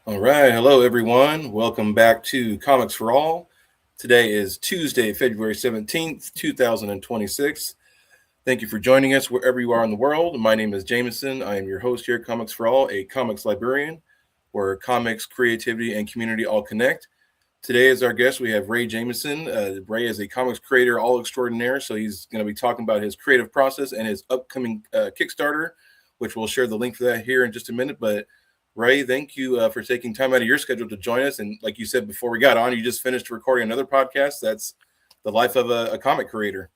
All right. Hello, everyone. Welcome back to Comics for All. Today is Tuesday, February 17th, 2026. Thank you for joining us wherever you are in the world. My name is Jamison. I am your host here at Comics for All, a comics librarian where comics, creativity, and community all connect. Today, as our guest, we have Ray Jamison. Ray is a comics creator all extraordinaire, so he's going to be talking about his creative process and his upcoming Kickstarter, which we'll share the link for that here in just a minute. But Ray, thank you for taking time out of your schedule to join us. And like you said before we got on, you just finished recording another podcast. That's the life of a comic creator.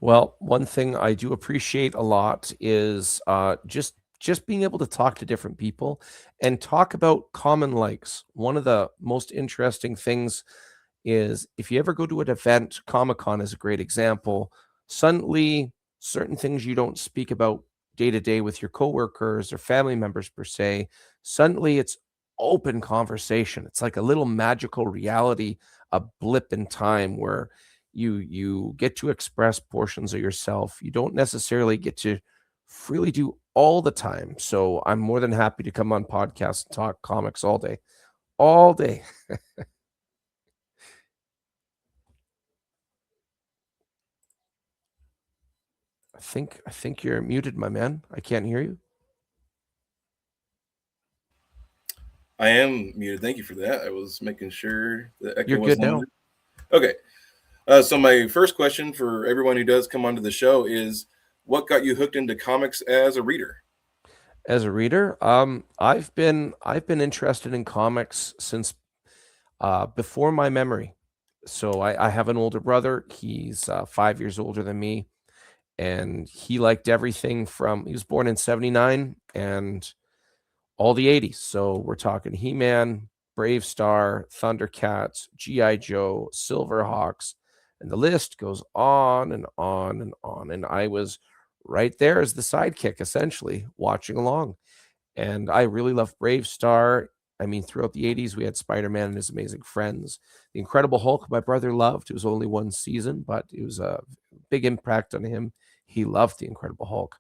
Well, one thing I do appreciate a lot is just being able to talk to different people and talk about common likes. One of the most interesting things is if you ever go to an event, Comic-Con is a great example. Suddenly, certain things you don't speak about day to day with your coworkers or family members per se, suddenly it's open conversation. It's like a little magical reality, a blip in time where you get to express portions of yourself you don't necessarily get to freely do all the time. So I'm more than happy to come on podcasts and talk comics all day, all day. I think you're muted, my man. I can't hear you. I am muted. Thank you for that. I was making sure the echo You're was good now. limited. Okay. So my first question for everyone who does come onto the show is, what got you hooked into comics as a reader? As a reader, I've been interested in comics since before my memory. So I have an older brother. He's 5 years older than me, and he liked everything from he was born in 79 and all the 80s. So we're talking He-Man, Brave Star, Thundercats, G.I. Joe, Silverhawks, and the list goes on and on and on. And I was right there as the sidekick, essentially, watching along. And I really loved Brave Star. I mean, throughout the 80s, we had Spider-Man and His Amazing Friends. The Incredible Hulk, my brother loved. It was only one season, but it was a big impact on him. He loved The Incredible Hulk.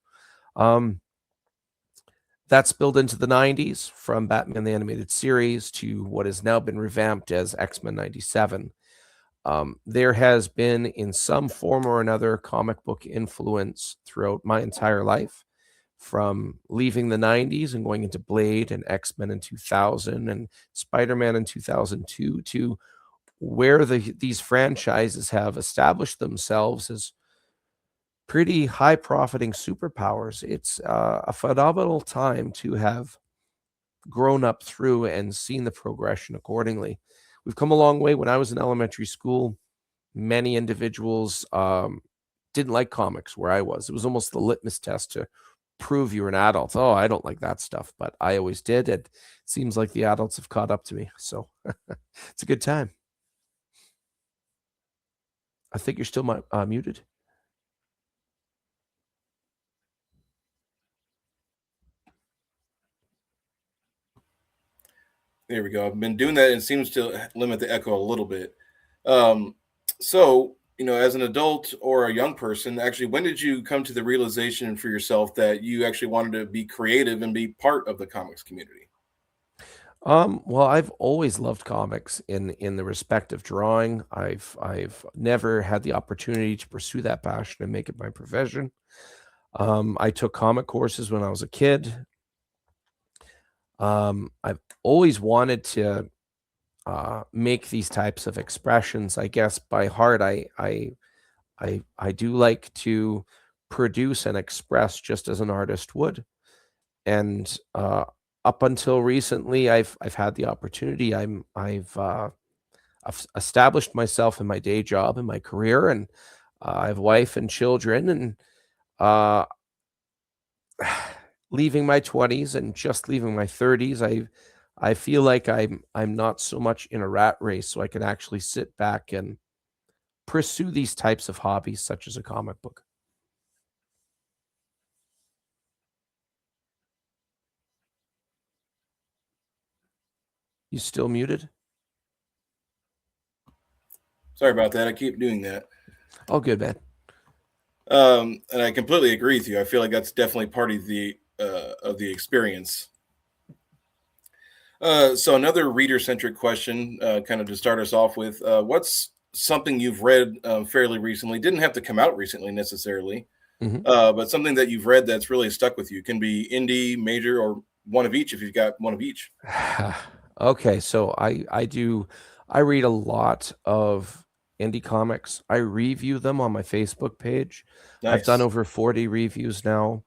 Um, that spilled into the 90s from Batman the Animated Series to what has now been revamped as X-Men 97. There has been, in some form or another, comic book influence throughout my entire life, from leaving the 90s and going into Blade and X-Men in 2000 and Spider-Man in 2002 to where these franchises have established themselves as pretty high profiting superpowers. It's a phenomenal time to have grown up through and seen the progression accordingly. We've come a long way. When I was in elementary school, many individuals didn't like comics where I was. It was almost the litmus test to prove you're an adult. Oh, I don't like that stuff, but I always did. It seems like the adults have caught up to me. So it's a good time. I think you're still muted. There we go. I've been doing that and it seems to limit the echo a little bit. Um, so, as an adult or a young person, actually, when did you come to the realization for yourself that you actually wanted to be creative and be part of the comics community? Well, I've always loved comics in the respect of drawing. I've never had the opportunity to pursue that passion and make it my profession. I took comic courses when I was a kid. I've always wanted to make these types of expressions. I guess by heart, I do like to produce and express just as an artist would. And up until recently, I've had the opportunity. I've established myself in my day job and my career, and I have a wife and children, and uh, leaving my 20s and just leaving my 30s, I feel like I'm not so much in a rat race, so I can actually sit back and pursue these types of hobbies, such as a comic book. You still muted? Sorry about that. I keep doing that. Oh, good, man. And I completely agree with you. I feel like that's definitely part of the experience. So another reader-centric question, kind of to start us off with, what's something you've read fairly recently? Didn't have to come out recently necessarily, Mhm. but something that you've read that's really stuck with you. Can be indie, major, or one of each if you've got one of each. Okay, so I read a lot of indie comics. I review them on my Facebook page. I've done Nice. over 40 reviews now.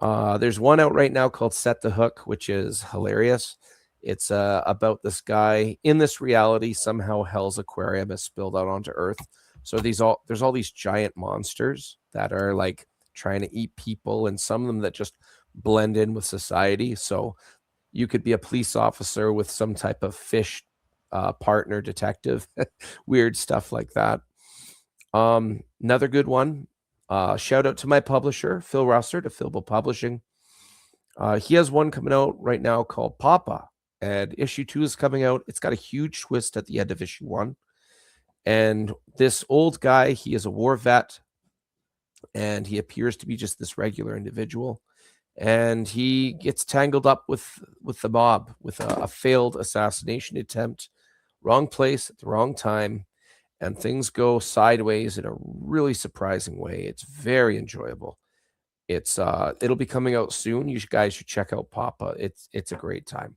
There's one out right now called Set the Hook, which is hilarious. It's about this guy in this reality. Somehow Hell's Aquarium has spilled out onto Earth. So there's all these giant monsters that are like trying to eat people, and some of them that just blend in with society. So you could be a police officer with some type of fish partner detective, weird stuff like that. Another good one. Shout out to my publisher, Phil Russer, to Philbo Publishing. He has one coming out right now called Papa, and issue 2 is coming out. It's got a huge twist at the end of issue 1. And this old guy, he is a war vet, and he appears to be just this regular individual. And he gets tangled up with the mob, with a failed assassination attempt, wrong place at the wrong time, and things go sideways in a really surprising way. It's very enjoyable. It'll be coming out soon. You guys should check out Papa. It's a great time.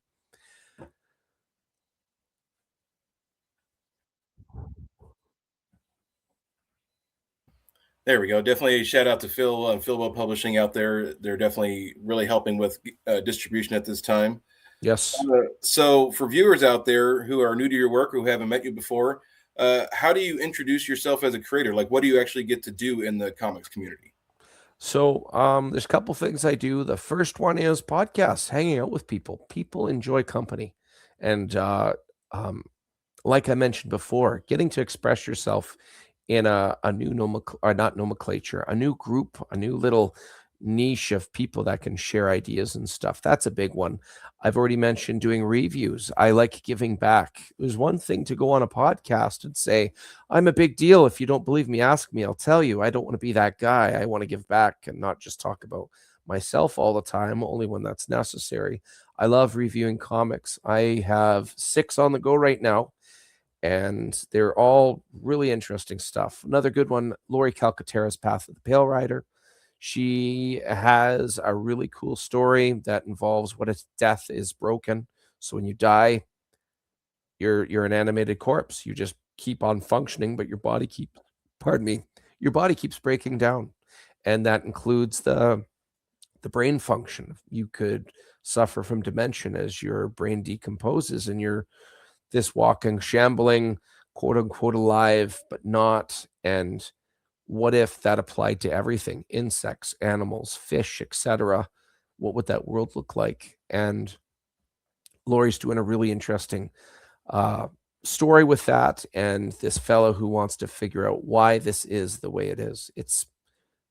There we go. Definitely a shout out to Phil and Philbo Publishing out there. They're definitely really helping with distribution at this time. Yes. So, for viewers out there who are new to your work, who haven't met you before, how do you introduce yourself as a creator? Like, what do you actually get to do in the comics community? So there's a couple things I do. The first one is podcasts, hanging out with people. People enjoy company. And um, like I mentioned before, getting to express yourself in a new or not nomenclature, a new group, a new little niche of people that can share ideas and stuff. That's a big one. I've already mentioned doing reviews. I like giving back. There's one thing to go on a podcast and say, I'm a big deal. If you don't believe me, ask me. I'll tell you. I don't want to be that guy. I want to give back and not just talk about myself all the time, only when that's necessary. I love reviewing comics. I have 6 on the go right now, and they're all really interesting stuff. Another good one, Lori Calcaterra's Path of the Pale Rider. She has a really cool story that involves what if death is broken. So when you die, you're an animated corpse. You just keep on functioning, but your body pardon me, your body keeps breaking down. And that includes the brain function. You could suffer from dementia as your brain decomposes and you're this walking, shambling, quote unquote alive, but not. And what if that applied to everything? Insects, animals, fish, etc. What would that world look like? And Lori's doing a really interesting uh, story with that, and this fellow who wants to figure out why this is the way it is. It's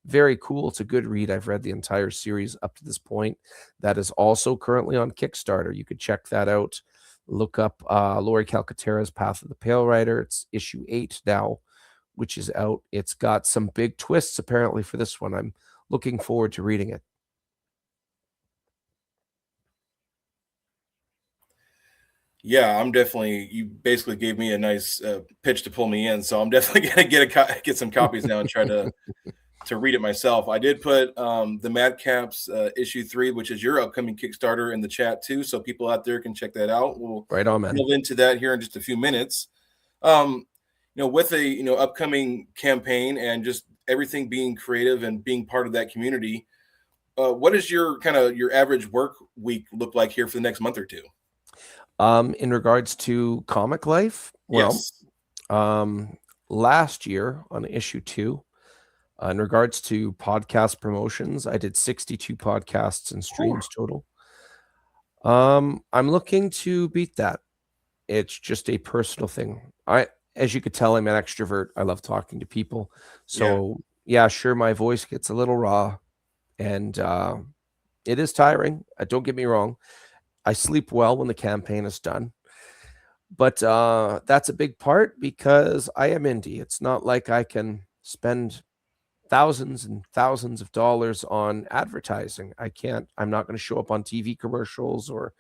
very cool. It's a good read. I've read the entire series up to this point. That is also currently on Kickstarter. You could check that out. Look up Lori Calcaterra's Path of the Pale Rider. It's issue 8 now, which is out. It's got some big twists apparently for this one. I'm looking forward to reading it. Yeah, I'm definitely. You basically gave me a nice pitch to pull me in, so I'm definitely gonna get some copies now and try to read it myself. I did put the MadCaps issue 3, which is your upcoming Kickstarter, in the chat too, so people out there can check that out. We'll Right on, man. delve into that here in just a few minutes. With a upcoming campaign and just everything being creative and being part of that community, what does your your average work week look like here for the next month or two? In regards to comic life, well, Yes. last year on issue 2, in regards to podcast promotions, I did 62 podcasts and Whew. streams total. I'm looking to beat that. It's just a personal thing. As you could tell, I'm an extrovert. I love talking to people. Yeah. So yeah, sure, my voice gets a little raw, and it is tiring. Don't get me wrong. I sleep well when the campaign is done, but that's a big part because I am indie. It's not like I can spend thousands and thousands of dollars on advertising. I can't. I'm not going to show up on TV commercials or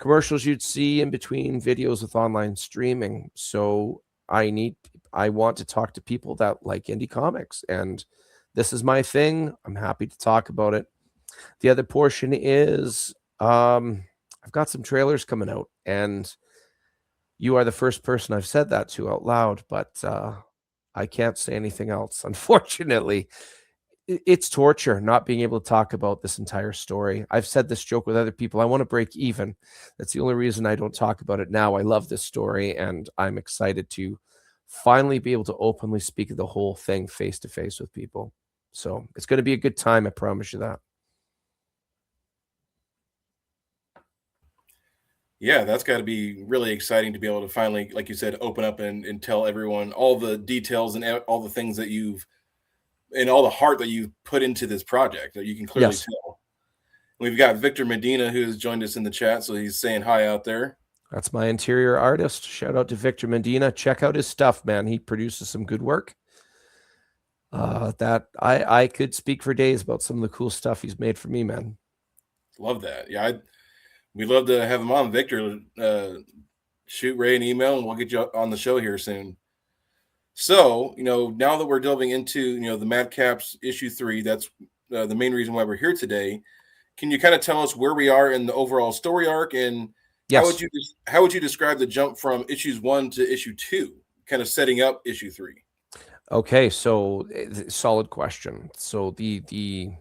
commercials you'd see in between videos with online streaming. So I want to talk to people that like indie comics, and this is my thing. I'm happy to talk about it. The other portion is I've got some trailers coming out, and you are the first person I've said that to out loud, but I can't say anything else, unfortunately. It's torture not being able to talk about this entire story. I've said this joke with other people. I want to break even. That's the only reason I don't talk about it now. I love this story, and I'm excited to finally be able to openly speak of the whole thing face to face with people. So it's going to be a good time. I promise you that. Yeah, that's got to be really exciting to be able to finally, like you said, open up and tell everyone all the details and all the things that you've and all the heart that you've put into this project that you can clearly Yes, tell. We've got Victor Medina who has joined us in the chat, so he's saying hi out there. that's my interior artist. Shout out to Victor Medina. Check out his stuff, man. He produces some good work. That I could speak for days about some of the cool stuff he's made for me, man. Love that. Yeah, we'd love to have him on. Victor, shoot Ray an email and we'll get you on the show here soon. So, now that we're delving into, the MadCaps issue 3, that's the main reason why we're here today. Can you kind of tell us where we are in the overall story arc, and Yes. how would you describe the jump from issues 1 to issue 2, kind of setting up issue 3? Okay, so solid question. So these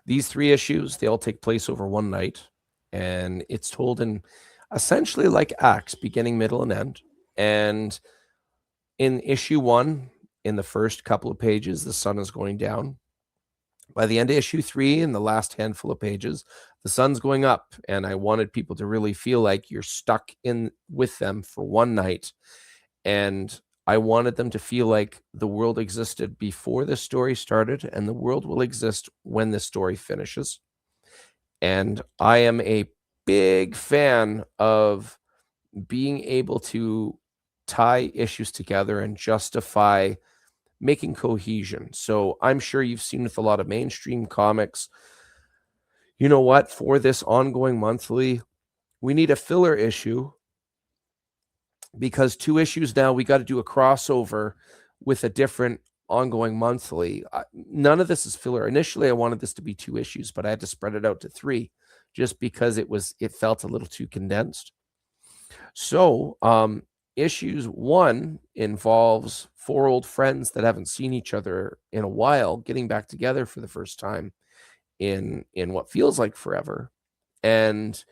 3 issues, they all take place over one night, and it's told in essentially like acts, beginning, middle, and end. And in issue 1, in the first couple of pages, the sun is going down. By the end of issue 3, in the last handful of pages, the sun's going up, and I wanted people to really feel like you're stuck in with them for one night. And I wanted them to feel like the world existed before the story started, and the world will exist when the story finishes. And I am a big fan of being able to tie issues together and justify making cohesion. So I'm sure you've seen with a lot of mainstream comics, you know what, for this ongoing monthly, we need a filler issue because 2 issues now, we got to do a crossover with a different ongoing monthly. None of this is filler. Initially, I wanted this to be 2 issues, but I had to spread it out to 3 just because it felt a little too condensed. So, issues 1 involves 4 old friends that haven't seen each other in a while getting back together for the first time in what feels like forever, and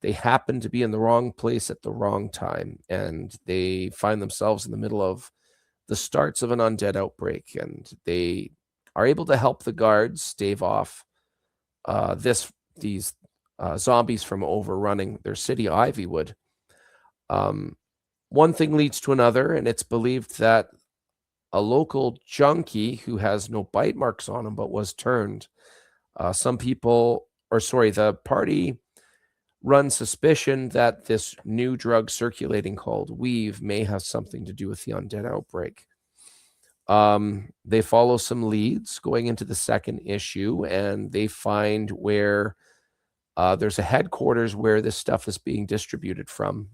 they happen to be in the wrong place at the wrong time, and they find themselves in the middle of the starts of an undead outbreak, and they are able to help the guards stave off these zombies from overrunning their city, Ivywood. One thing leads to another, and it's believed that a local junkie who has no bite marks on him but was turned. The party runs suspicion that this new drug circulating called Weave may have something to do with the undead outbreak. They follow some leads going into the second issue, and they find where there's a headquarters where this stuff is being distributed from.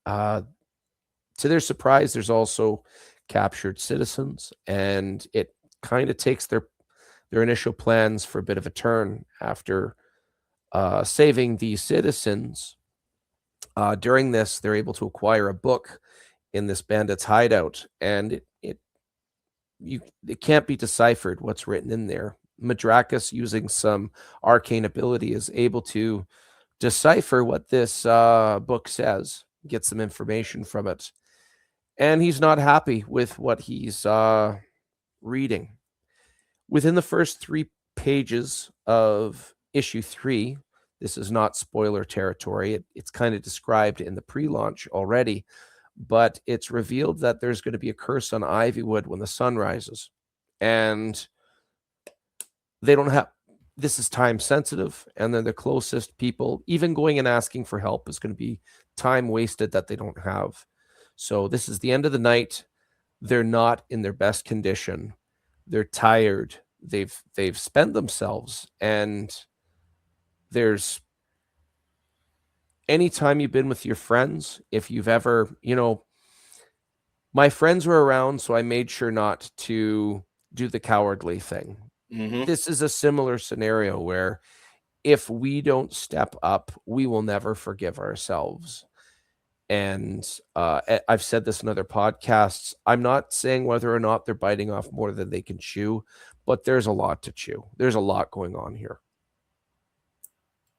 To their surprise, there's also captured citizens, and it kind of takes their initial plans for a bit of a turn after saving these citizens. During this, they're able to acquire a book in this bandit's hideout, and it can't be deciphered what's written in there. Madrakis, using some arcane ability, is able to decipher what this book says, get some information from it, and he's not happy with what he's reading. Within the first 3 pages of issue 3, this is not spoiler territory. It's kind of described in the pre-launch already, but it's revealed that there's going to be a curse on Ivywood when the sun rises, and they don't have. This is time sensitive, and then the closest people, even going and asking for help, is going to be time wasted that they don't have. So this is the end of the night. They're not in their best condition. They're tired. They've spent themselves, and anytime you've been with your friends, if you've ever, my friends were around, so I made sure not to do the cowardly thing. This is a similar scenario where if we don't step up, we will never forgive ourselves. And I've said this in other podcasts. I'm not saying whether or not they're biting off more than they can chew, but there's a lot to chew. There's a lot going on here.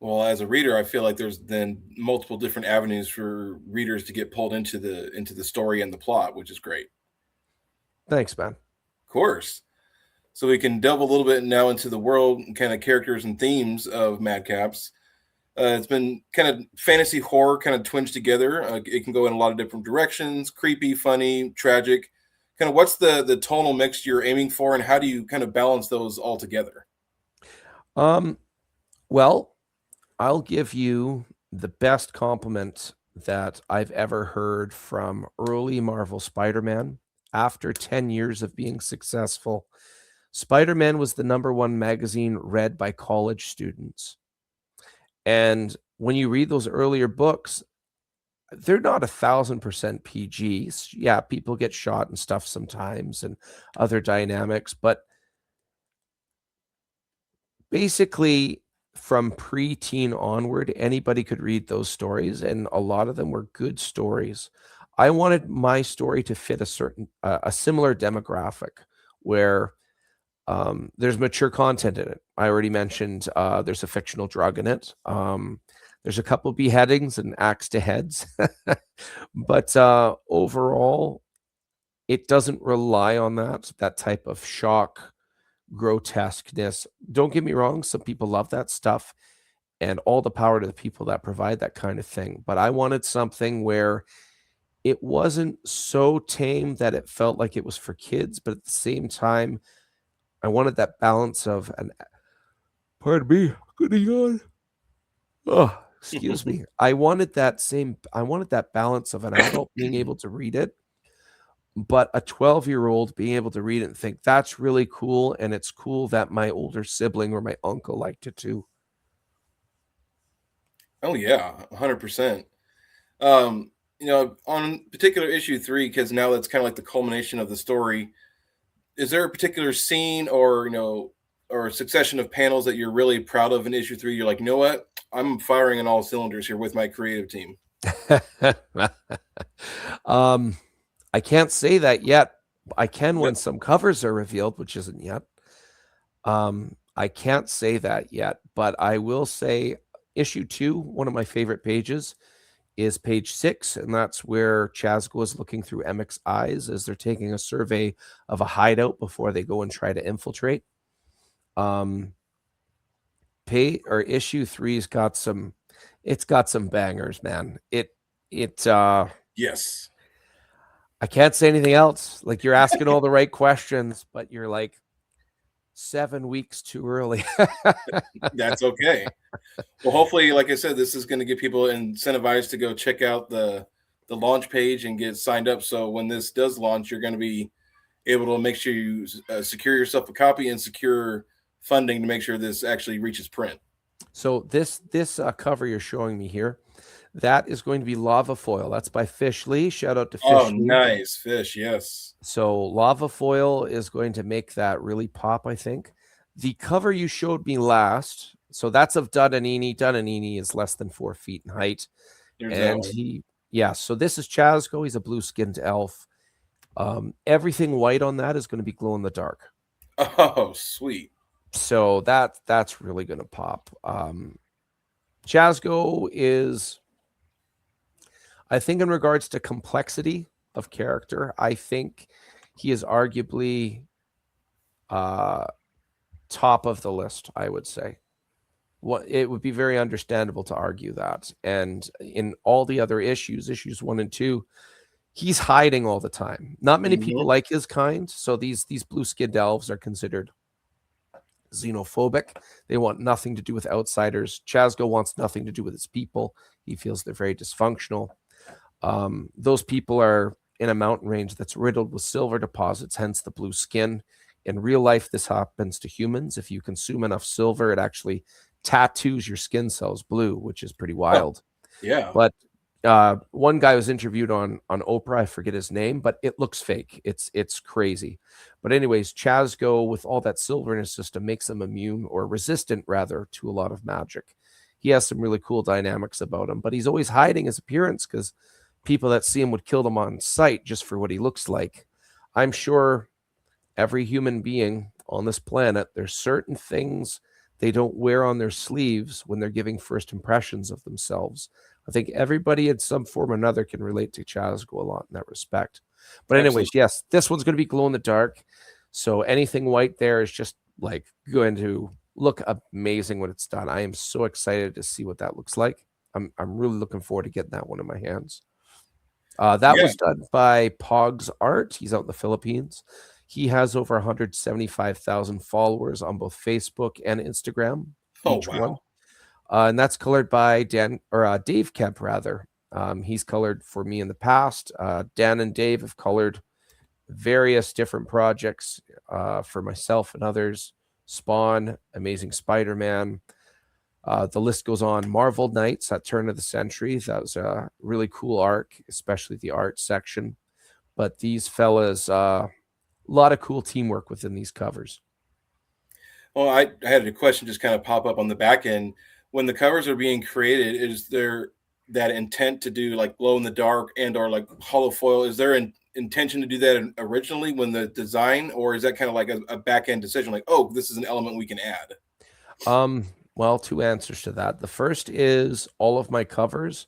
Well, as a reader, I feel like there's then multiple different avenues for readers to get pulled into the story and the plot, which is great. Thanks, man. Of course. So we can delve a little bit now into the world and kind of characters and themes of Madcaps. It's been kind of fantasy horror kind of twinged together. It can go in a lot of different directions: creepy, funny, tragic. Kind of what's the tonal mix you're aiming for, and how do you kind of balance those all together? Well, I'll give you the best compliment that I've ever heard from early Marvel Spider-Man. After 10 years of being successful, Spider-Man was the #1 magazine read by college students. And when you read those earlier books, they're not 1,000% PGs. Yeah, people get shot and stuff sometimes and other dynamics, but basically from preteen onward, anybody could read those stories, and a lot of them were good stories. I wanted my story to fit a similar demographic where there's mature content in it. I already mentioned there's a fictional drug in it. There's a couple beheadings and axe to heads. But overall, it doesn't rely on that type of shock, grotesqueness. Don't get me wrong, some people love that stuff, and all the power to the people that provide that kind of thing. But I wanted something where it wasn't so tame that it felt like it was for kids, but at the same time, I wanted that balance of pardon me, good yawn. Oh, excuse me. I wanted that balance of an adult being able to read it, but a 12-year-old being able to read it and think that's really cool, and it's cool that my older sibling or my uncle liked it too. Oh yeah, 100%. On particular issue 3, because now that's kind of like the culmination of the story. Is there a particular scene or or a succession of panels that you're really proud of in issue 3? You're like, you know what? I'm firing on all cylinders here with my creative team. I can't say that yet. I can when some covers are revealed, which isn't yet. I can't say that yet, but I will say issue 2, one of my favorite pages, is page 6, and that's where Chazgo is looking through Emmek's eyes as they're taking a survey of a hideout before they go and try to infiltrate. Issue 3's got some bangers, man. Yes. I can't say anything else. Like, you're asking all the right questions, but you're like 7 weeks too early. That's okay. Well, hopefully, like I said, this is going to get people incentivized to go check out the launch page and get signed up. So when this does launch, you're going to be able to make sure you secure yourself a copy and secure funding to make sure this actually reaches print. So this cover you're showing me here, that is going to be Lava Foil. That's by Fish Lee. Shout out to Fish Lee. Nice. Fish, yes. So Lava Foil is going to make that really pop, I think. The cover you showed me last, so that's of Duddanini. Duddanini is less than 4 feet in height. So this is Chazgo. He's a blue-skinned elf. Everything white on that is going to be glow in the dark. Oh, sweet. So that's really going to pop. Chazgo is, I think, in regards to complexity of character, I think he is arguably top of the list, I would say. It would be very understandable to argue that. And in all the other issues 1 and 2, he's hiding all the time. Not many people like his kind, so these blue-skinned elves are considered xenophobic. They want nothing to do with outsiders. Chazgo wants nothing to do with his people. He feels they're very dysfunctional. Those people are in a mountain range that's riddled with silver deposits, hence the blue skin. In real life, this happens to humans. If you consume enough silver, it actually tattoos your skin cells blue, which is pretty wild. Yeah. But one guy was interviewed on Oprah. I forget his name, but it looks fake. It's crazy. But anyways, Chasgo with all that silver in his system makes him immune or resistant rather to a lot of magic. He has some really cool dynamics about him, but he's always hiding his appearance because people that see him would kill him on sight just for what he looks like. I'm sure every human being on this planet, there's certain things they don't wear on their sleeves when they're giving first impressions of themselves. I think everybody in some form or another can relate to Chasgo a lot in that respect. But anyways, Absolutely. yes, this one's going to be glow in the dark. So anything white there is just like going to look amazing when it's done. I am so excited to see what that looks like. I'm really looking forward to getting that one in my hands. That Yeah. was done by Pogs Art. He's out in the Philippines. He has over 175,000 followers on both Facebook and Instagram, Oh, each one. wow. And that's colored by Dave Kemp, rather. He's colored for me in the past. Dan and Dave have colored various different projects for myself and others. Spawn, Amazing Spider-Man. The list goes on. Marvel Knights at turn of the century. That was a really cool arc, especially the art section. But these fellas, a lot of cool teamwork within these covers. Well, I had a question just kind of pop up on the back end. When the covers are being created, is there that intent to do like glow in the dark and or like hollow foil? Is there an intention to do that originally when the design, or is that kind of like a back end decision? Like, oh, this is an element we can add. Well, two answers to that. The first is all of my covers,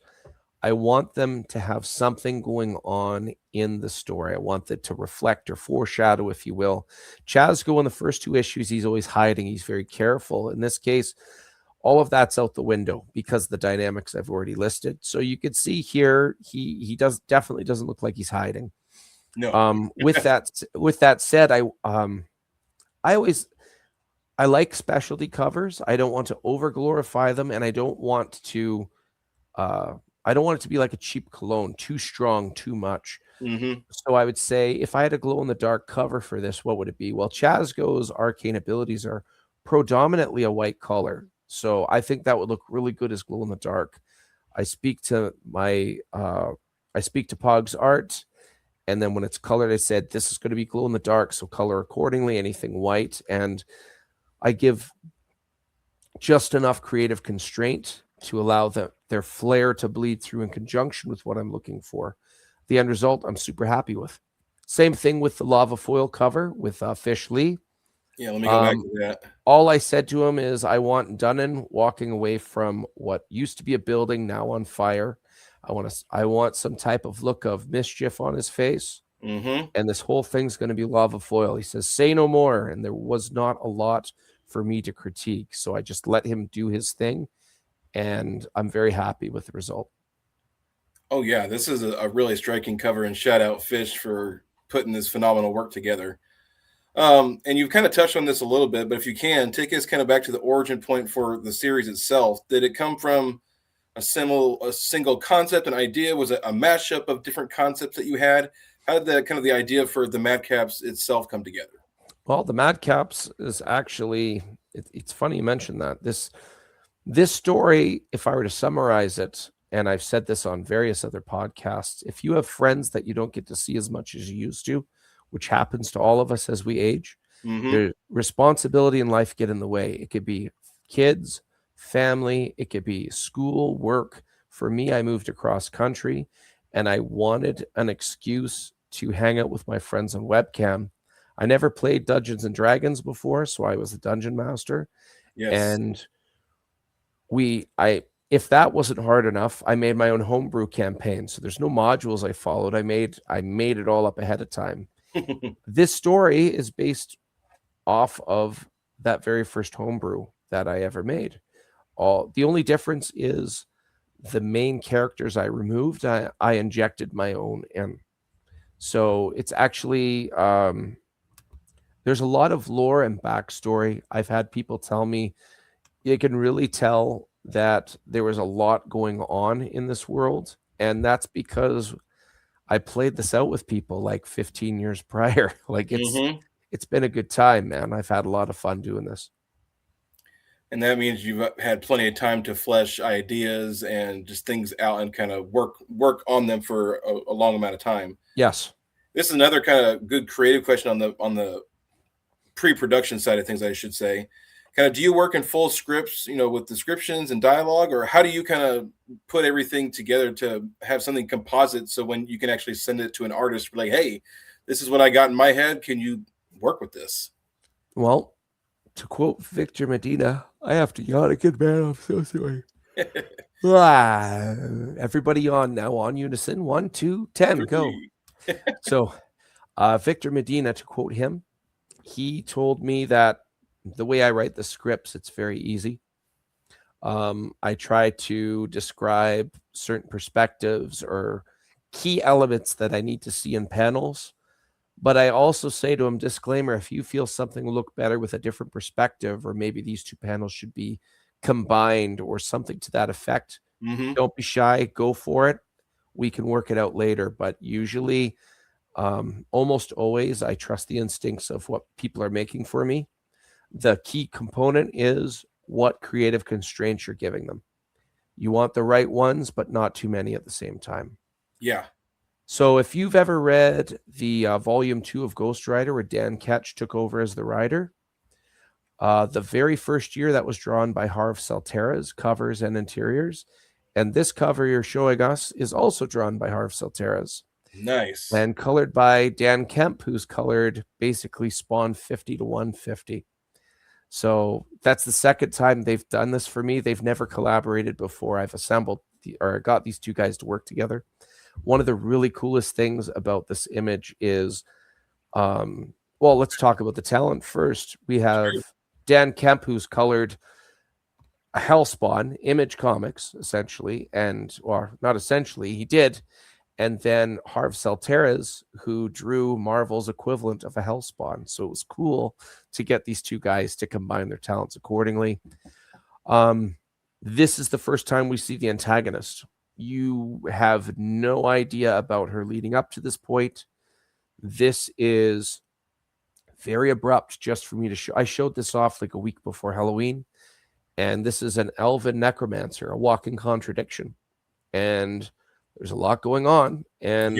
I want them to have something going on in the story. I want it to reflect or foreshadow, if you will. Chasgo in the first two issues, he's always hiding. He's very careful. In this case, all of that's out the window because the dynamics I've already listed. So you could see here, he definitely doesn't look like he's hiding. No. With that said, I always I like specialty covers. I don't want to over glorify them, and uh, I don't want it to be like a cheap cologne, too strong, too much. Hmm. So I would say if I had a glow in the dark cover for this, what would it be? Well, Chasgo's arcane abilities are predominantly a white color. So I think that would look really good as glow in the dark. I speak to my I speak to Pog's art, and then when it's colored, I said this is going to be glow in the dark, so color accordingly, anything white. And I give just enough creative constraint to allow their flair to bleed through in conjunction with what I'm looking for. The end result, I'm super happy with. Same thing with the lava foil cover with Fish Lee. Yeah, let me go back Um, to that. all I said to him is, I want Dunnan walking away from what used to be a building now on fire. I want some type of look of mischief on his face, Hmm. and this whole thing's going to be lava foil. He says, "Say no more," and there was not a lot for me to critique, so I just let him do his thing, and I'm very happy with the result. Oh yeah, this is a really striking cover, and shout out Fish for putting this phenomenal work together. And you've kind of touched on this a little bit, but if you can take us kind of back to the origin point for the series itself, did it come from a single concept, an idea? Was it a mashup of different concepts that you had? How did the kind of the idea for the Madcaps itself come together? Well, the Madcaps is actually it's funny you mentioned that. This story, if I were to summarize it, and I've said this on various other podcasts, if you have friends that you don't get to see as much as you used to, which happens to all of us as we age, Hmm. their responsibility in life get in the way. It could be kids, family, it could be school, work. For me, I moved across country and I wanted an excuse to hang out with my friends on webcam. I never played Dungeons and Dragons before, so I was the dungeon master. Yes. And I if that wasn't hard enough, I made my own homebrew campaign. So there's no modules I followed. I made it all up ahead of time. This story is based off of that very first homebrew that I ever made. All the only difference is the main characters I removed, I injected my own in. So it's actually there's a lot of lore and backstory. I've had people tell me you can really tell that there was a lot going on in this world, and that's because I played this out with people like 15 years prior. Like Hmm. it's been a good time, man. I've had a lot of fun doing this. And that means you've had plenty of time to flesh ideas and just things out and kind of work on them for a long amount of time. Yes. This is another kind of good creative question on the pre-production side of things, I should say. Kind of, do you work in full scripts, with descriptions and dialogue, or how do you kind of put everything together to have something composite so when you can actually send it to an artist, like, hey, this is what I got in my head. Can you work with this? Well, to quote Victor Medina, I have to yawn again, man. I'm so sorry. Everybody yawn now on unison. 1, 2, 10, go. So Victor Medina, to quote him, he told me that the way I write the scripts, it's very easy. I try to describe certain perspectives or key elements that I need to see in panels. But I also say to him, disclaimer, if you feel something will look better with a different perspective, or maybe these two panels should be combined or something to that effect, don't be shy, go for it. We can work it out later. But usually, almost always, I trust the instincts of what people are making for me. The key component is what creative constraints you're giving them. You want the right ones, but not too many at the same time. Yeah. So if you've ever read the volume 2 of Ghost Rider, where Dan Ketch took over as the writer, the very first year that was drawn by Harv Salterra's covers and interiors. And this cover you're showing us is also drawn by Harv Salterra's. Nice. And colored by Dan Kemp, who's colored basically Spawn 50 to 150. So that's the second time they've done this for me. They've never collaborated before. I've assembled or got these two guys to work together. One of the really coolest things about this image is, well, let's talk about the talent first. We have Dan Kemp, who's colored a Hellspawn, Image Comics, essentially, or not essentially, he did. And then Harv Salterra's, who drew Marvel's equivalent of a Hellspawn. So it was cool to get these two guys to combine their talents accordingly. This is the first time we see the antagonist. You have no idea about her leading up to this point. This is very abrupt just for me to show. I showed this off like a week before Halloween. And this is an elven necromancer, a walking contradiction. And there's a lot going on, and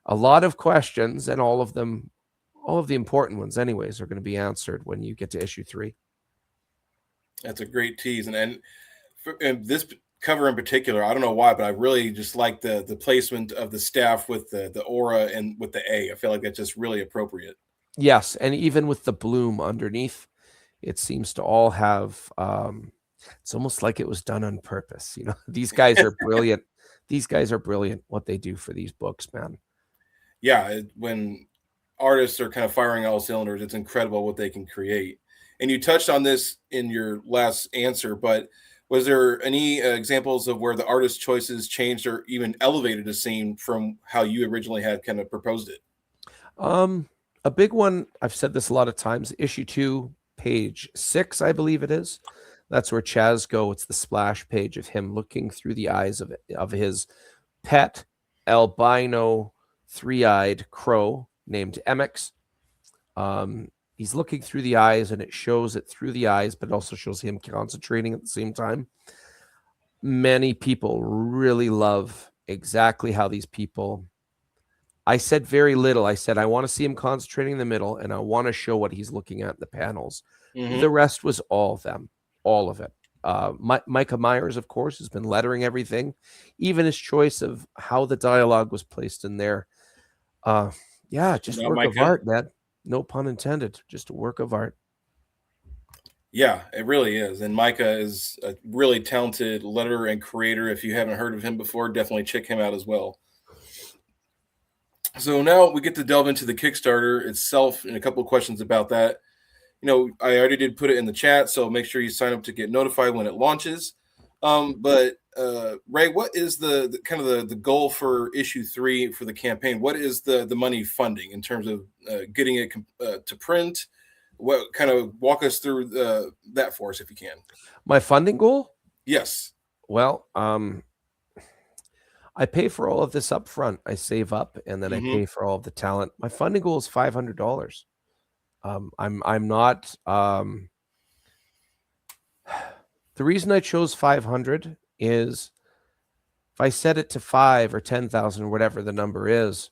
a lot of questions, and all of the important ones anyways, are going to be answered when you get to issue 3. That's a great tease. And this cover in particular, I don't know why, but I really just like the placement of the staff with the aura and with the A. I feel like that's just really appropriate. Yes, and even with the bloom underneath, it seems to all have it's almost like it was done on purpose. These guys are brilliant. These guys are brilliant what they do for these books, man. Yeah, when artists are kind of firing all cylinders, it's incredible what they can create. And you touched on this in your last answer, but was there any examples of where the artist choices changed or even elevated a scene from how you originally had kind of proposed it? A big one, I've said this a lot of times, issue 2, page 6, I believe it is. That's where Chaz go. It's the splash page of him looking through the eyes of his pet albino 3-eyed crow named Emix. He's looking through the eyes, and it shows it through the eyes, but it also shows him concentrating at the same time. Many people really love exactly how these people. I said very little. I said I want to see him concentrating in the middle, and I want to show what he's looking at in the panels. The rest was all of them. All of it. Micah Myers, of course, has been lettering everything, even his choice of how the dialogue was placed in there. Just work of art, man. No pun intended. Just a work of art. Yeah, it really is. And Micah is a really talented letterer and creator. If you haven't heard of him before, definitely check him out as well. So now we get to delve into the Kickstarter itself and a couple of questions about that. I already did put it in the chat, so make sure you sign up to get notified when it launches. But Ray, what is the kind of the goal for issue 3 for the campaign? What is the money funding in terms of getting it to print? What kind of walk us through that for us if you can? My funding goal? Yes. Well, I pay for all of this up front. I save up, and then I pay for all of the talent. My funding goal is $500. I'm not The reason I chose 500 is if I set it to 5 or 10,000 or whatever the number is,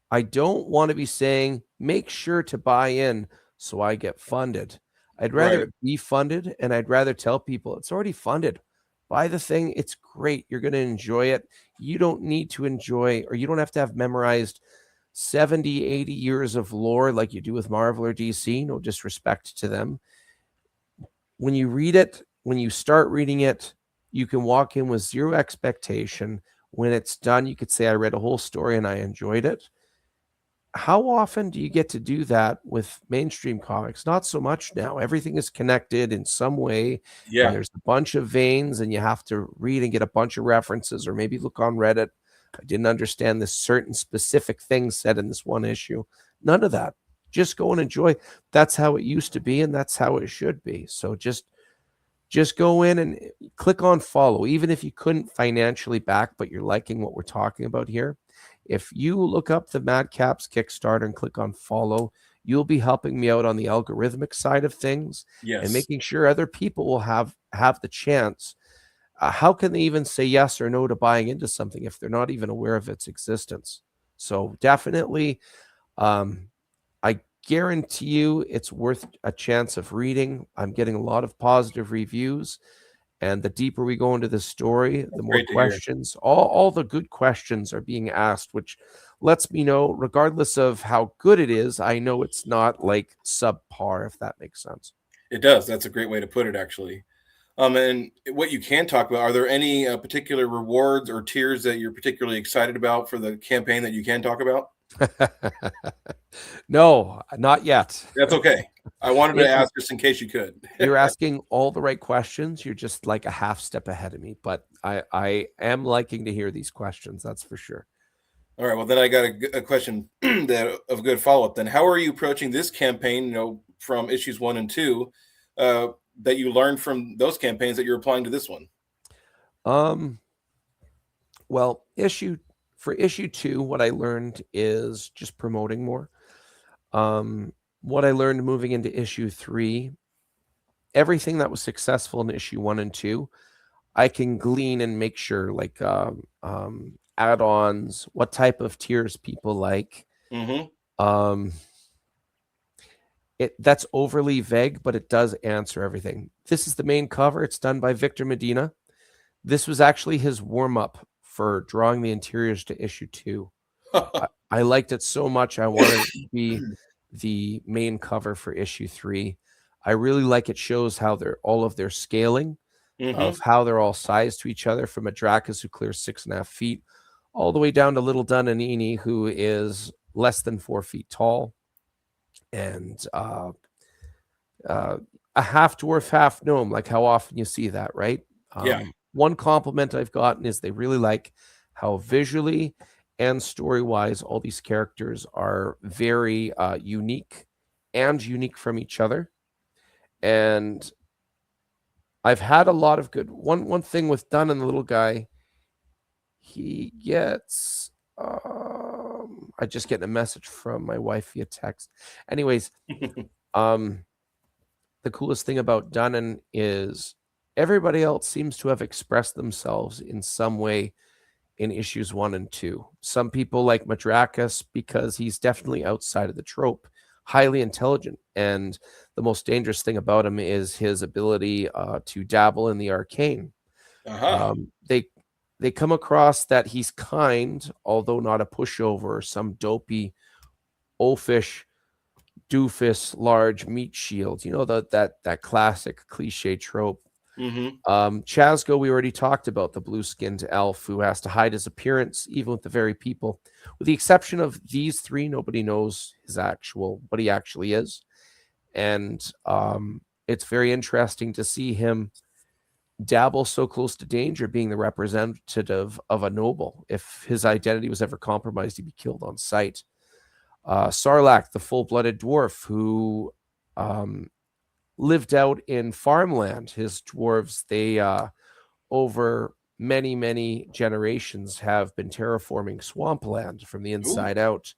I don't want to be saying, make sure to buy in so I get funded. I'd rather Right. it be funded, and I'd rather tell people it's already funded. Buy the thing. It's great. You're going to enjoy it. You don't need to enjoy, or you don't have to have memorized 70, 80 years of lore like you do with Marvel or DC. No disrespect to them. When you read it, when you start reading it, you can walk in with zero expectation. When it's done, you could say, I read a whole story and I enjoyed it. How often do you get to do that with mainstream comics? Not so much now. Everything is connected in some way, and Yeah. there's a bunch of veins, and you have to read and get a bunch of references, or maybe look on Reddit. I didn't understand this certain specific thing said in this one issue. None of that. Just go and enjoy. That's how it used to be, and that's how it should be. So just go in and click on follow, even if you couldn't financially back, but you're liking what we're talking about here. If you look up the MadCaps Kickstarter and click on follow, you'll be helping me out on the algorithmic side of things and Yes. making sure other people will have the chance. How can they even say yes or no to buying into something if they're not even aware of its existence? So definitely, I guarantee you it's worth a chance of reading. I'm getting a lot of positive reviews. And the deeper we go into the story, the That's more great to hear. questions, all the good questions are being asked, which lets me know, regardless of how good it is, I know it's not like subpar, if that makes sense. It does. That's a great way to put it, actually. And what you can talk about, are there any particular rewards or tiers that you're particularly excited about for the campaign that you can talk about? No, not yet. That's okay. I wanted to It, ask just in case you could. you're asking all the right questions. You're just like a half step ahead of me, but I am liking to hear these questions. That's for sure. All right. Well, then I got a question that of good follow up. Then, how are you approaching this campaign? From issues 1 and 2, uh, that you learned from those campaigns that you're applying to this one. Um, well, issue 2, what I learned is just promoting more. What I learned moving into issue 3, everything that was successful in issue 1 and 2, I can glean and make sure, like add-ons, what type of tiers people like. Mm-hmm. Um, that's overly vague, but it does answer everything. This is the main cover. It's done by Victor Medina. This was actually his warm-up for drawing the interiors to issue 2. I liked it so much. I wanted it to be the main cover for issue 3. I really like it shows how all of their scaling of Mm-hmm. how they're all sized to each other, from a Dracus who clears 6.5 feet all the way down to Little Dunanini, who is less than 4 feet tall, and a half dwarf, half gnome. Like, how often you see that, right? Yeah. One compliment I've gotten is they really like how visually and story-wise all these characters are very unique from each other. And I've had a lot of good one thing with Dunn and the little guy. He gets I just get a message from my wife via text. Anyways, the coolest thing about Dunnan is everybody else seems to have expressed themselves in some way in issues 1 and 2. Some people like Madrakas because he's definitely outside of the trope, highly intelligent, and the most dangerous thing about him is his ability to dabble in the arcane. Uh-huh. They come across that he's kind, although not a pushover or some dopey oafish doofus large meat shield. You know, that classic cliche trope. Mm-hmm. Chasgo, we already talked about, the blue-skinned elf who has to hide his appearance even with the very people. With the exception of these 3, nobody knows what he actually is. And it's very interesting to see him dabble so close to danger, being the representative of a noble. If his identity was ever compromised, he'd be killed on sight. Sarlacc, the full-blooded dwarf who lived out in farmland. His dwarves, they over many, many generations have been terraforming swampland from the Ooh. inside out.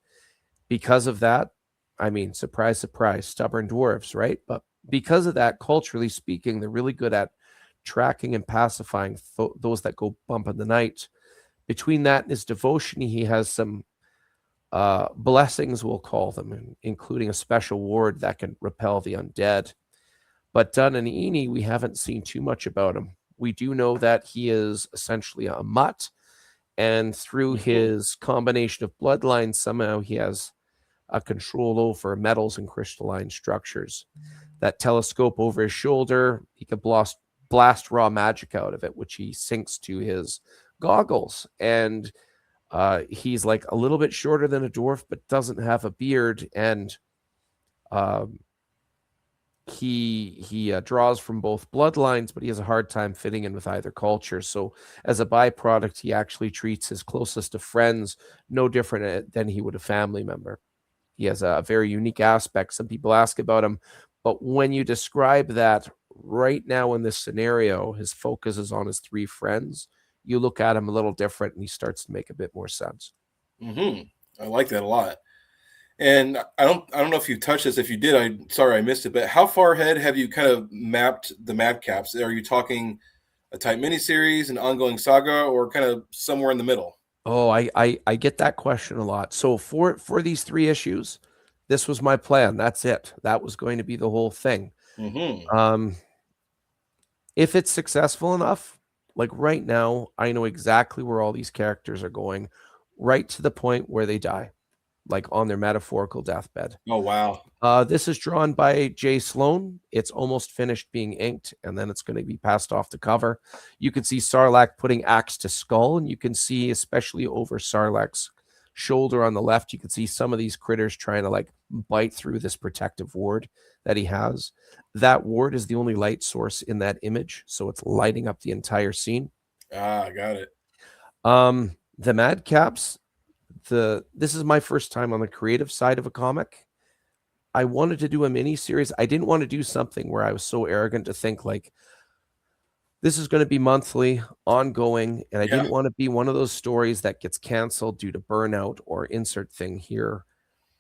Because of that, I mean, surprise, surprise, stubborn dwarves, right? But because of that, culturally speaking, they're really good at tracking and pacifying those that go bump in the night. Between that and his devotion, he has some blessings, we'll call them, including a special ward that can repel the undead. But Dun and Eni, we haven't seen too much about him. We do know that he is essentially a mutt, and through his combination of bloodlines, somehow he has a control over metals and crystalline structures. That telescope over his shoulder, he can blast raw magic out of it, which he syncs to his goggles. And he's like a little bit shorter than a dwarf, but doesn't have a beard. And he draws from both bloodlines, but he has a hard time fitting in with either culture. So as a byproduct, he actually treats his closest of friends no different than he would a family member. He has a very unique aspect. Some people ask about him, but when you describe that right now in this scenario, his focus is on his three friends. You look at him a little different, and he starts to make a bit more sense. I like that a lot. And I don't know if you touched this. If you did, sorry I missed it. But how far ahead have you kind of mapped the MadCaps? Are you talking a type miniseries, an ongoing saga, or kind of somewhere in the middle? Oh, I get that question a lot. So for these 3 issues, this was my plan. That's it. That was going to be the whole thing. If it's successful enough, like right now, I know exactly where all these characters are going, right to the point where they die, like on their metaphorical deathbed. Oh, wow. This is drawn by Jay Sloan. It's almost finished being inked, and then it's going to be passed off the cover. You can see Sarlacc putting axe to skull, and you can see, especially over Sarlacc's shoulder on the left, you can see some of these critters trying to like bite through this protective ward that he has. That ward is the only light source in that image, so it's lighting up the entire scene. Got it. The MadCaps, this is my first time on the creative side of a comic. I wanted to do a mini series. I didn't want to do something where I was so arrogant to think like this is going to be monthly, ongoing, and I didn't want to be one of those stories that gets canceled due to burnout or insert thing here.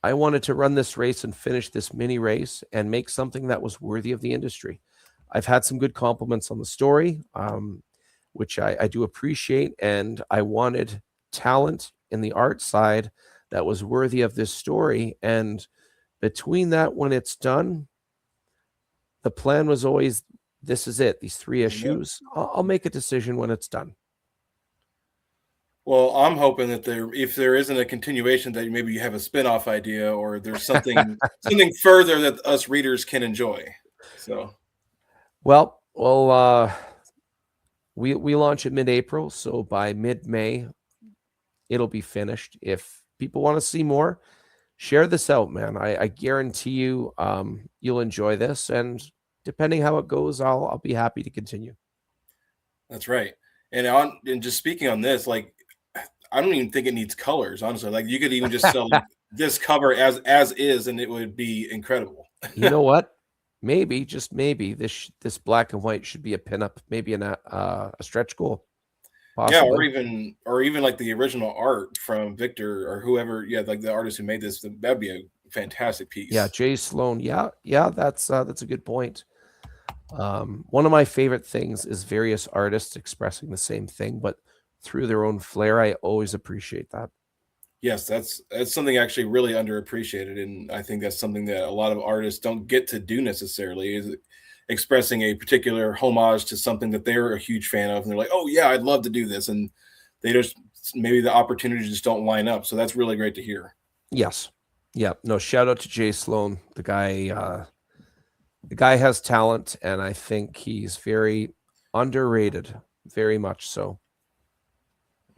I wanted to run this race and finish this mini race and make something that was worthy of the industry. I've had some good compliments on the story, which I do appreciate, and I wanted talent in the art side that was worthy of this story. And between that, when it's done, the plan was always, this is it, these 3 issues. I'll make a decision when it's done. Well, I'm hoping that if there isn't a continuation, that maybe you have a spin-off idea, or there's something further that us readers can enjoy. So, well, we launch in mid-April, so by mid-May, it'll be finished. If people want to see more, share this out, man. I guarantee you, you'll enjoy this, and depending how it goes, I'll be happy to continue. That's right. And just speaking on this, like, I don't even think it needs colors, honestly. Like, you could even just sell this cover as is, and it would be incredible. You know what? Maybe, just maybe, this black and white should be a pinup, maybe a stretch goal. Possibly. Yeah, or even like the original art from Victor or whoever, like the artist who made this, that'd be a fantastic piece. Yeah, Jay Sloan. Yeah, that's a good point. One of my favorite things is various artists expressing the same thing, but through their own flair. I always appreciate that. Yes, that's something actually really underappreciated, and I think that's something that a lot of artists don't get to do necessarily, is expressing a particular homage to something that they're a huge fan of, and they're like, oh yeah, I'd love to do this, and they just, maybe the opportunities just don't line up. So that's really great to hear. Yes. Yeah. No, shout out to Jay Sloan. The guy has talent, and I think he's very underrated, very much so.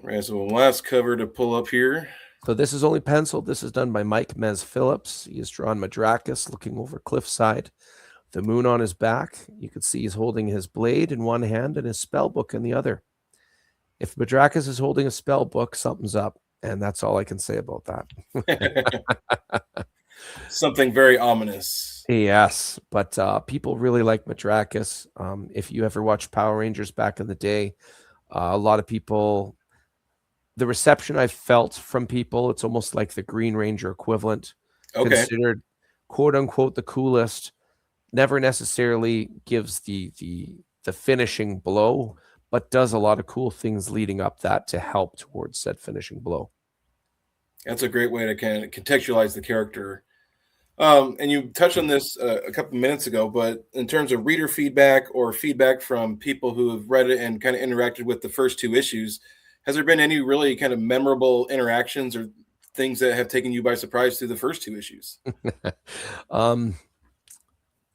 All right, so one last cover to pull up here. So this is only penciled. This is done by Mike Mez Phillips. He has drawn Madrakis looking over cliffside, the moon on his back. You can see he's holding his blade in one hand and his spell book in the other. If Madrakis is holding a spell book, something's up, and that's all I can say about that. Something very ominous. Yes, but people really like Madrakis. If you ever watched Power Rangers back in the day, a lot of people, the reception I felt from people, it's almost like the Green Ranger equivalent. Okay. Considered quote unquote the coolest, never necessarily gives the the finishing blow, but does a lot of cool things leading up that to help towards said finishing blow. That's a great way to kind of contextualize the character. And you touched on this a couple minutes ago, but in terms of reader feedback or feedback from people who have read it and kind of interacted with the first two issues, has there been any really kind of memorable interactions or things that have taken you by surprise through the first two issues?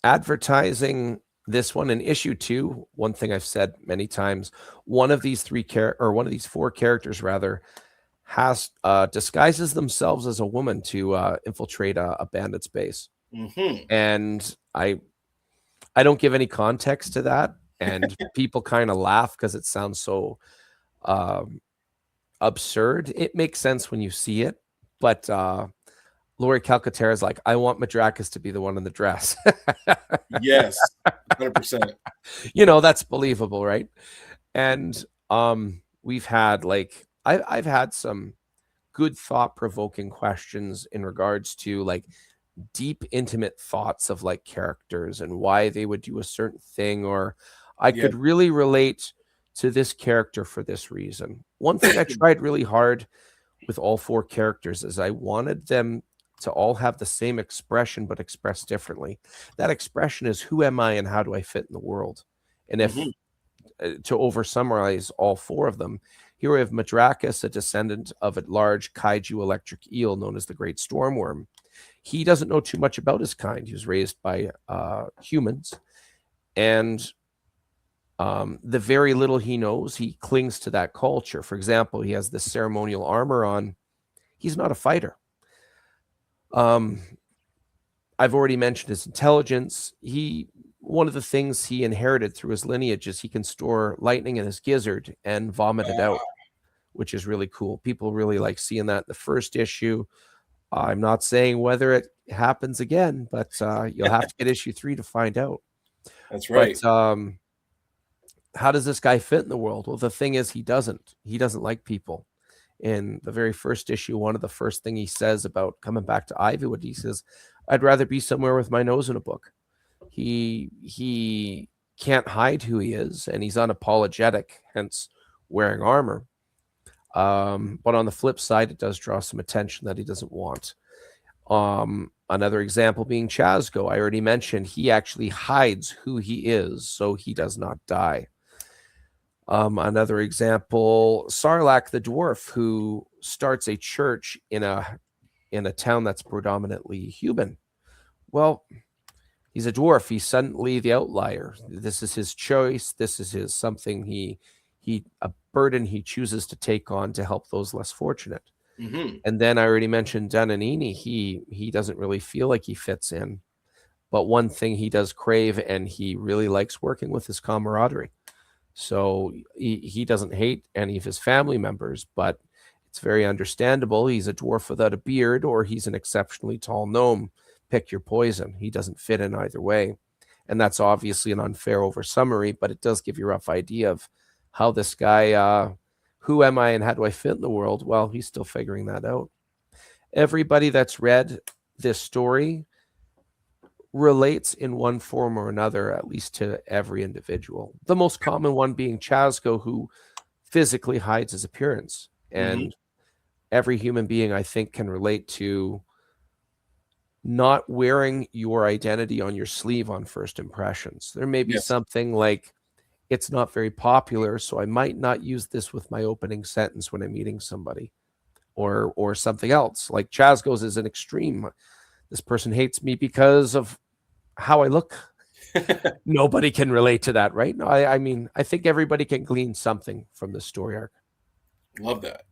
Advertising this one in issue 2, one thing I've said many times, one of these four characters rather has disguises themselves as a woman to infiltrate a bandit's base. And I don't give any context to that, and people kind of laugh because it sounds so absurd. It makes sense when you see it, but Lori Calcaterra is like, I want Madrakis to be the one in the dress. Yes, 100%. That's believable, right? And we've had I've had some good thought-provoking questions in regards to like deep, intimate thoughts of like characters and why they would do a certain thing, or I could really relate to this character for this reason. One thing I tried really hard with all four characters is I wanted them to all have the same expression, but expressed differently. That expression is, who am I and how do I fit in the world? And if to over summarize all four of them, here we have Madrakis, a descendant of a large kaiju electric eel known as the Great Stormworm. He doesn't know too much about his kind. He was raised by humans, and the very little he knows, he clings to that culture. For example, he has this ceremonial armor on. He's not a fighter. I've already mentioned his intelligence. One of the things he inherited through his lineage is he can store lightning in his gizzard and vomit it out, which is really cool. People really like seeing that in the first issue. I'm not saying whether it happens again, but you'll have to get issue 3 to find out. That's right. But how does this guy fit in the world? Well, the thing is, he doesn't like people. In the very first issue, one of the first thing he says about coming back to Ivywood, he says, I'd rather be somewhere with my nose in a book. He can't hide who he is, and he's unapologetic, hence wearing armor. But on the flip side, it does draw some attention that he doesn't want. Another example being Chazgo. I already mentioned he actually hides who he is so he does not die. Another example, Sarlacc the dwarf, who starts a church in a town that's predominantly human. Well, he's a dwarf. He's suddenly the outlier. This is his choice. This is his something a burden he chooses to take on to help those less fortunate. And then I already mentioned Dananini. He doesn't really feel like he fits in, but one thing he does crave, and he really likes working with, his camaraderie. So he doesn't hate any of his family members, but it's very understandable. He's a dwarf without a beard, or he's an exceptionally tall gnome. Pick your poison. He doesn't fit in either way. And that's obviously an unfair oversummary, but it does give you a rough idea of how this guy, who am I and how do I fit in the world? Well, he's still figuring that out. Everybody that's read this story relates in one form or another, at least to every individual. The most common one being Chazgo, who physically hides his appearance. And every human being, I think, can relate to not wearing your identity on your sleeve on first impressions. There may be something like, it's not very popular, so I might not use this with my opening sentence when I'm meeting somebody, or something else. Like Chazgo's is an extreme. This person hates me because of how I look. Nobody can relate to that, right? No, I mean, I think everybody can glean something from the story arc. Love that.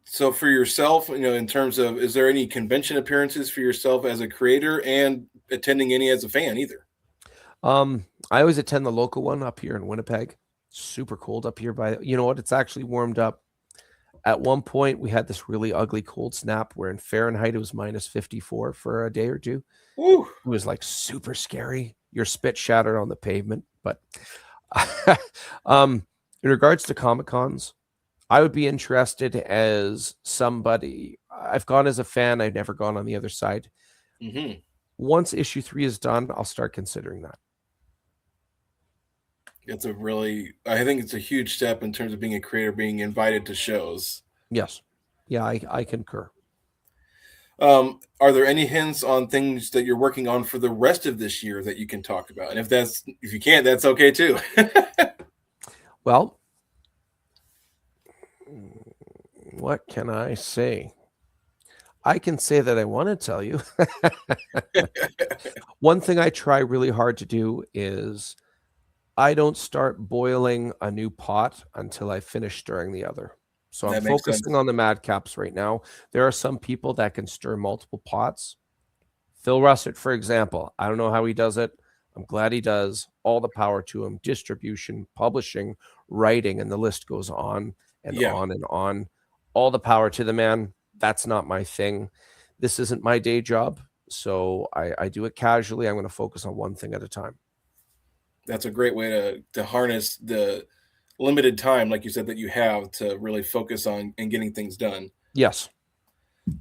So for yourself, in terms of, is there any convention appearances for yourself as a creator, and attending any as a fan either? I always attend the local one up here in Winnipeg. Super cold up here. You know what? It's actually warmed up. At one point, we had this really ugly cold snap where in Fahrenheit it was -54 for a day or two. Ooh. It was like super scary. Your spit shattered on the pavement. But in regards to Comic-Cons, I would be interested as somebody. I've gone as a fan. I've never gone on the other side. Once issue 3 is done, I'll start considering that. I think it's a huge step in terms of being a creator, being invited to shows. Yes. Yeah, I concur. Are there any hints on things that you're working on for the rest of this year that you can talk about? And if you can't, that's okay too. Well, what can I say? I can say that I want to tell you. One thing I try really hard to do is I don't start boiling a new pot until I finish stirring the other. So I'm That makes focusing sense. on the madcaps right now. There are some people that can stir multiple pots. Phil Russert, for example, I don't know how he does it. I'm glad he does. All the power to him. Distribution, publishing, writing, and the list goes on and Yeah, on and on. All the power to the man. That's not my thing. This isn't my day job. So I do it casually. I'm going to focus on one thing at a time. that's a great way to harness the limited time, like you said, that you have to really focus on and getting things done. Yes.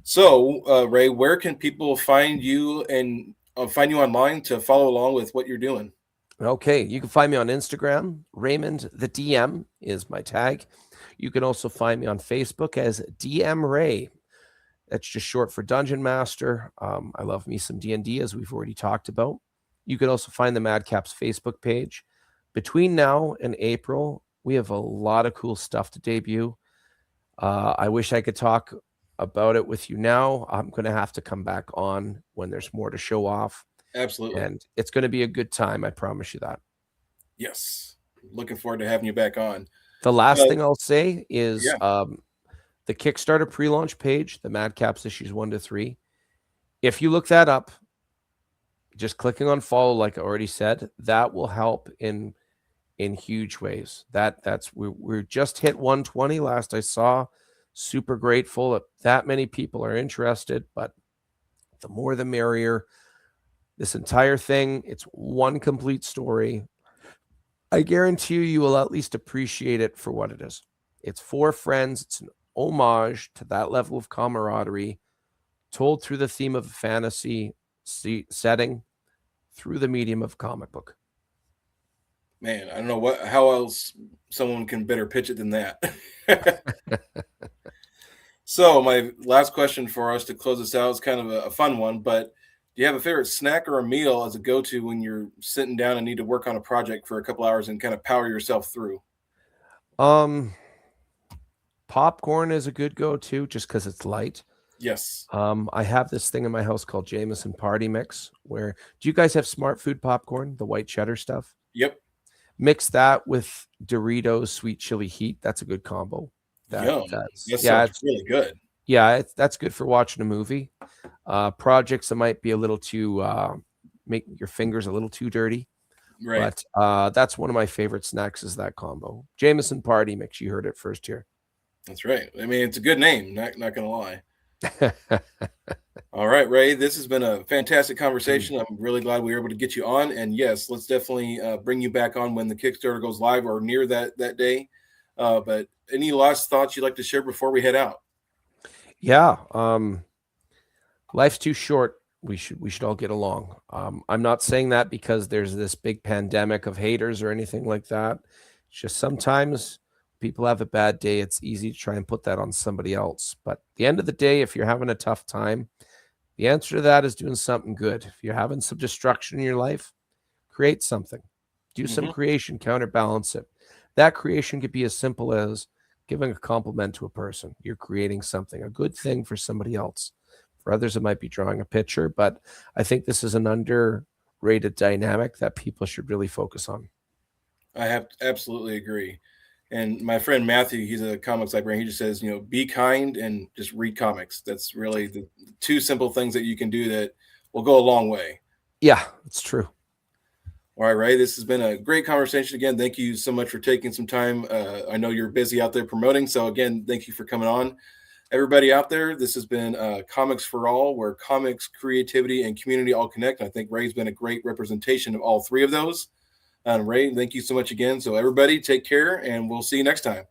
So, Ray, where can people find you and find you online to follow along with what you're doing? Okay. You can find me on Instagram. Raymond the DM is my tag. You can also find me on Facebook as DM Ray. That's just short for Dungeon Master. I love me some D&D, as we've already talked about. You can also find the MadCaps Facebook page. Between now and April, we have a lot of cool stuff to debut. I wish I could talk about it with you now. I'm going to have to come back on when there's more to show off. Absolutely. And it's going to be a good time. I promise you that. Yes. Looking forward to having you back on. The last thing I'll say is Yeah. the Kickstarter pre-launch page, the MadCaps issues 1 to 3. If you look that up, just clicking on follow, like I already said, that will help in huge ways. We're just hit 120 last I saw. Super grateful that many people are interested, but the more the merrier. This entire thing, it's one complete story. I guarantee you will at least appreciate it for what it is. It's for friends. It's an homage to that level of camaraderie, told through the theme of a fantasy setting, through the medium of comic book. Man, I don't know how else someone can better pitch it than that. So my last question for us to close this out is kind of a fun one, but do you have a favorite snack or a meal as a go-to when you're sitting down and need to work on a project for a couple hours and kind of power yourself through? Um, Popcorn is a good go-to just because it's light. Yes. I have this thing in my house called Jamison Party Mix. Where do you guys have Smart Food popcorn, the white cheddar stuff? Yep. Mix that with Doritos sweet chili heat. That's a good combo. Yum. That's That yeah, sounds really good. that's good for watching a movie. Projects that might be a little too make your fingers a little too dirty. Right. But that's one of my favorite snacks is that combo. Jameson Party Mix. You heard it first here. That's right. I mean, it's a good name, not gonna lie. All right, Ray, this has been a fantastic conversation. I'm really glad we were able to get you on. And yes, let's definitely bring you back on when the Kickstarter goes live or near that day. But any last thoughts you'd like to share before we head out? Yeah. Life's too short. We should all get along. I'm not saying that because there's this big pandemic of haters or anything like that. It's just sometimes people have a bad day. It's easy to try and put that on somebody else. But at the end of the day, if you're having a tough time, the answer to that is doing something good. If you're having some destruction in your life, create something. Do some creation, counterbalance it. That creation could be as simple as giving a compliment to a person. You're creating something, a good thing for somebody else. For others, it might be drawing a picture, but I think this is an underrated dynamic that people should really focus on. I have absolutely agree. And my friend Matthew, he's a comics librarian. He just says, be kind and just read comics. That's really the two simple things that you can do that will go a long way. Yeah, it's true. All right, Ray, this has been a great conversation. Again, thank you so much for taking some time. I know you're busy out there promoting. So again, thank you for coming on. Everybody out there, this has been Comics for All, where comics, creativity, and community all connect. I think Ray's been a great representation of all three of those. Ray, thank you so much again. So everybody take care and we'll see you next time.